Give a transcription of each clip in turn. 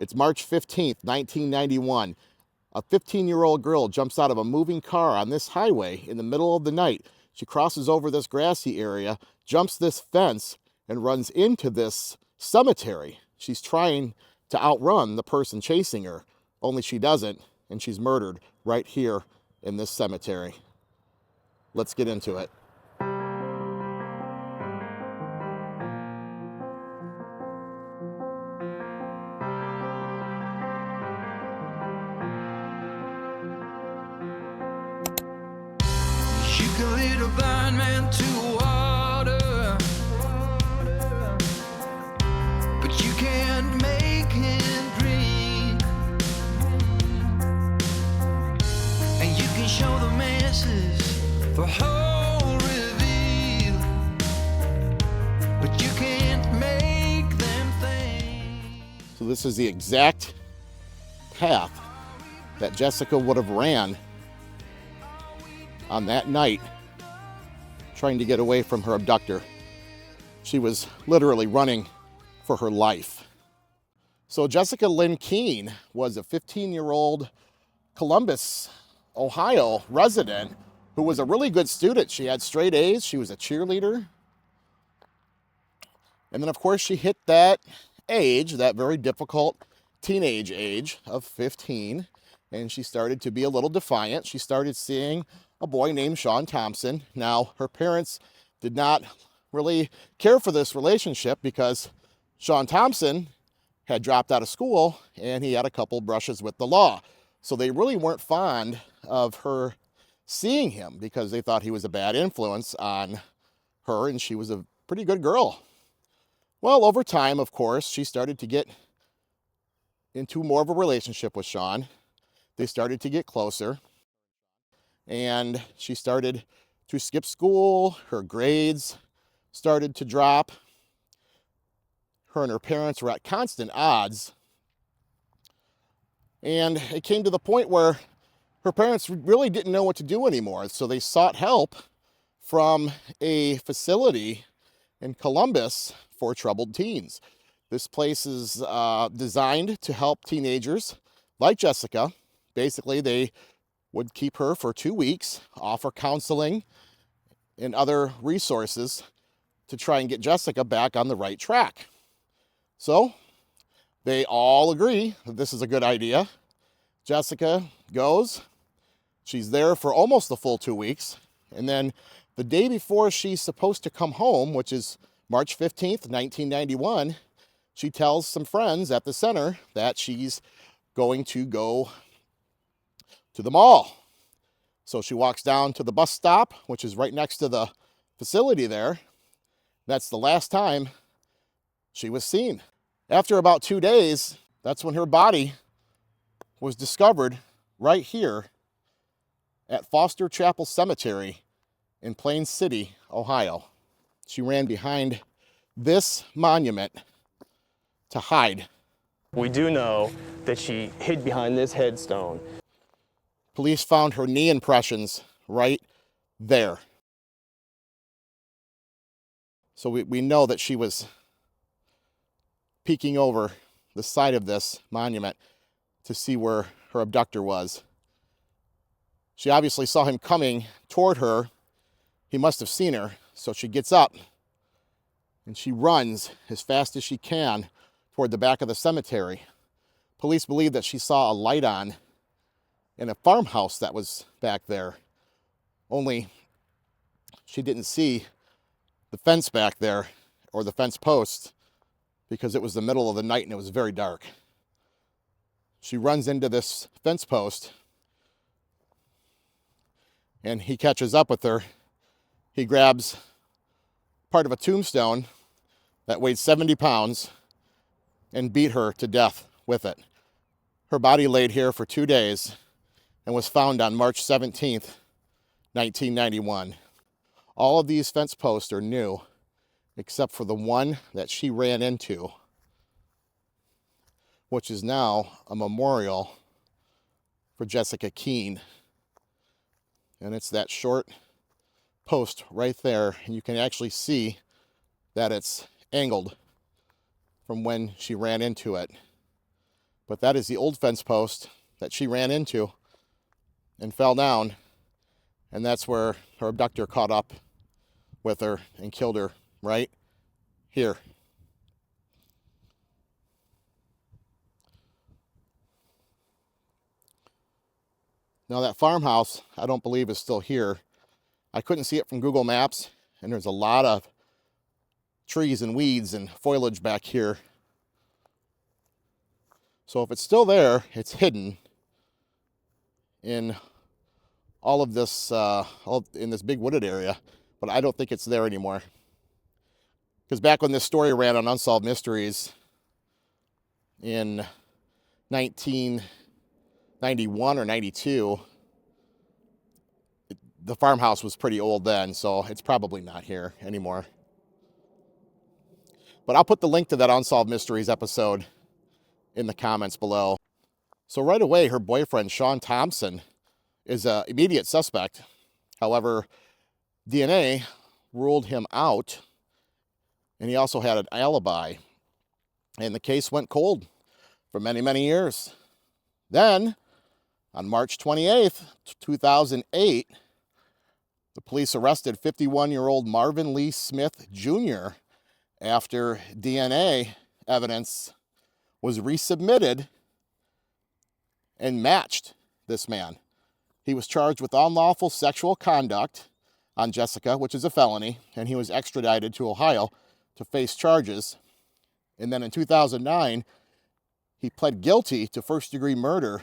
It's March 15th, 1991. A 15-year-old girl jumps out of a moving car on this highway in the middle of the night. She crosses over this grassy area, jumps this fence, and runs into this cemetery. She's trying to outrun the person chasing her, only she doesn't, and she's murdered right here in this cemetery. Let's get into it. You can lead a blind man to water, but you can't make him drink. And you can show the masses the whole reveal, but you can't make them think. So this is the exact path that Jessica would have ran on that night, trying to get away from her abductor. She was literally running for her life. So Jessica Lyn Keen was a 15-year-old Columbus, Ohio resident who was a really good student. She had straight A's. She was a cheerleader. And then, of course, she hit that age, that very difficult teenage age of 15, and she started to be a little defiant. She started seeing a boy named Sean Thompson. Now, her parents did not really care for this relationship because Sean Thompson had dropped out of school and he had a couple brushes with the law. So they really weren't fond of her seeing him because they thought he was a bad influence on her, and she was a pretty good girl. Well, over time, of course, she started to get into more of a relationship with Sean. They started to get closer, and she started to skip school. Her grades started to drop. Her and her parents were at constant odds. And it came to the point where her parents really didn't know what to do anymore. So they sought help from a facility in Columbus for troubled teens. This place is designed to help teenagers like Jessica. Basically, they would keep her for 2 weeks, offer counseling and other resources to try and get Jessica back on the right track. So they all agree that this is a good idea. Jessica goes. She's there for almost the full 2 weeks. And then the day before she's supposed to come home, which is March 15th, 1991, she tells some friends at the center that she's going to go to the mall. So she walks down to the bus stop, which is right next to the facility there. That's the last time she was seen. After about 2 days, that's when her body was discovered right here at Foster Chapel Cemetery in Plain City, Ohio. She ran behind this monument to hide. We do know that she hid behind this headstone. Police found her knee impressions right there. So we know that she was peeking over the side of this monument to see where her abductor was. She obviously saw him coming toward her. He must have seen her, so she gets up and she runs as fast as she can toward the back of the cemetery. Police believe that she saw a light on in a farmhouse that was back there, only she didn't see the fence back there or the fence post because it was the middle of the night and it was very dark. She runs into this fence post and he catches up with her. He grabs part of a tombstone that weighed 70 pounds and beat her to death with it. Her body laid here for 2 days and was found on March 17th, 1991. All of these fence posts are new, except for the one that she ran into, which is now a memorial for Jessica Keen. And it's that short post right there, and you can actually see that it's angled from when she ran into it. But that is the old fence post that she ran into and fell down. And that's where her abductor caught up with her and killed her right here. Now that farmhouse, I don't believe is still here. I couldn't see it from Google Maps, and there's a lot of trees and weeds and foliage back here. So if it's still there, it's hidden in all of this, in this big wooded area, but I don't think it's there anymore. Because back when this story ran on Unsolved Mysteries in 1991 or 92, the farmhouse was pretty old then, so it's probably not here anymore. But I'll put the link to that Unsolved Mysteries episode in the comments below. So right away, her boyfriend, Sean Thompson, is an immediate suspect. However, DNA ruled him out, and he also had an alibi. And the case went cold for many, many years. Then, on March 28th, 2008, the police arrested 51-year-old Marvin Lee Smith Jr. after DNA evidence was resubmitted and matched this man. He was charged with unlawful sexual conduct on Jessica, which is a felony, and he was extradited to Ohio to face charges. And then in 2009, he pled guilty to first-degree murder,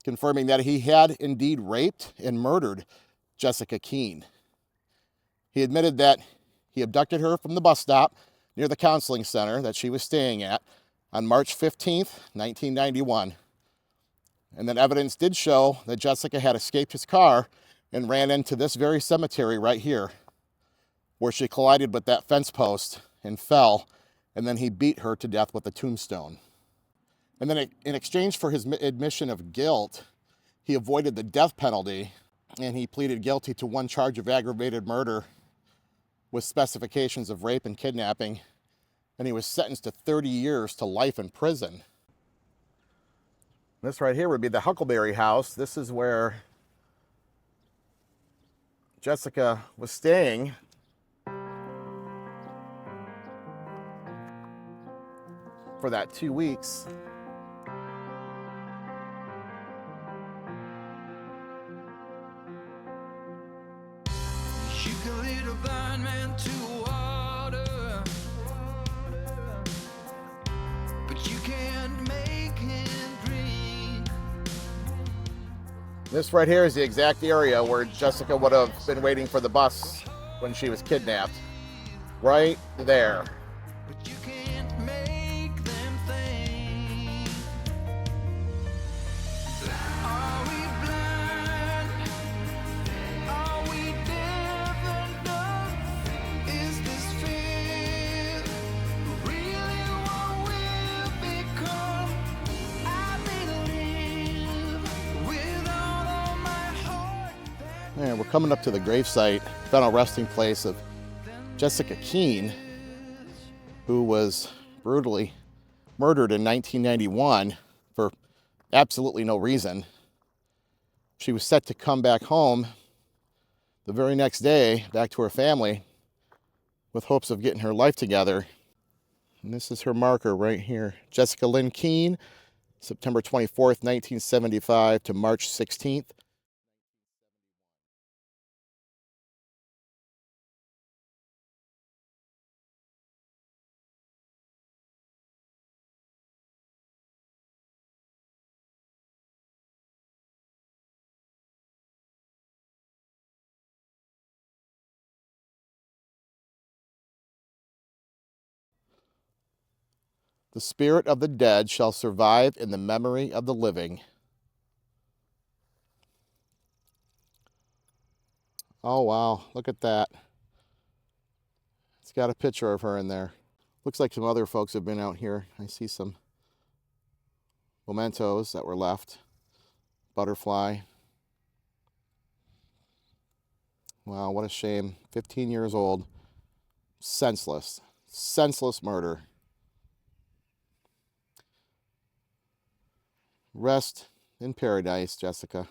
confirming that he had indeed raped and murdered Jessica Keen. He admitted that he abducted her from the bus stop near the counseling center that she was staying at on March 15th, 1991. And then evidence did show that Jessica had escaped his car and ran into this very cemetery right here, where she collided with that fence post and fell, and then he beat her to death with a tombstone. And then in exchange for his admission of guilt, he avoided the death penalty, and he pleaded guilty to one charge of aggravated murder with specifications of rape and kidnapping, and he was sentenced to 30 years to life in prison. This right here would be the Huckleberry House. This is where Jessica was staying for that 2 weeks. You can lead a blind man to water, but you can't make him drink. This right here is the exact area where Jessica would have been waiting for the bus when she was kidnapped. Right there. But you can't make them think. Are we blind? Are we deaf and dumb? Is this fear really what we've become? I believe with all of my heart that And we're coming up to the gravesite, final resting place of Jessica Keen, who was brutally murdered in 1991 for absolutely no reason. She was set to come back home the very next day, back to her family, with hopes of getting her life together. And this is her marker right here. Jessica Lyn Keen, September 24th, 1975 to March 16th. The spirit of the dead shall survive in the memory of the living. Oh, wow. Look at that. It's got a picture of her in there. Looks like some other folks have been out here. I see some mementos that were left. Butterfly. Wow, what a shame. 15 years old. Senseless. Senseless murder. Rest in paradise, Jessica.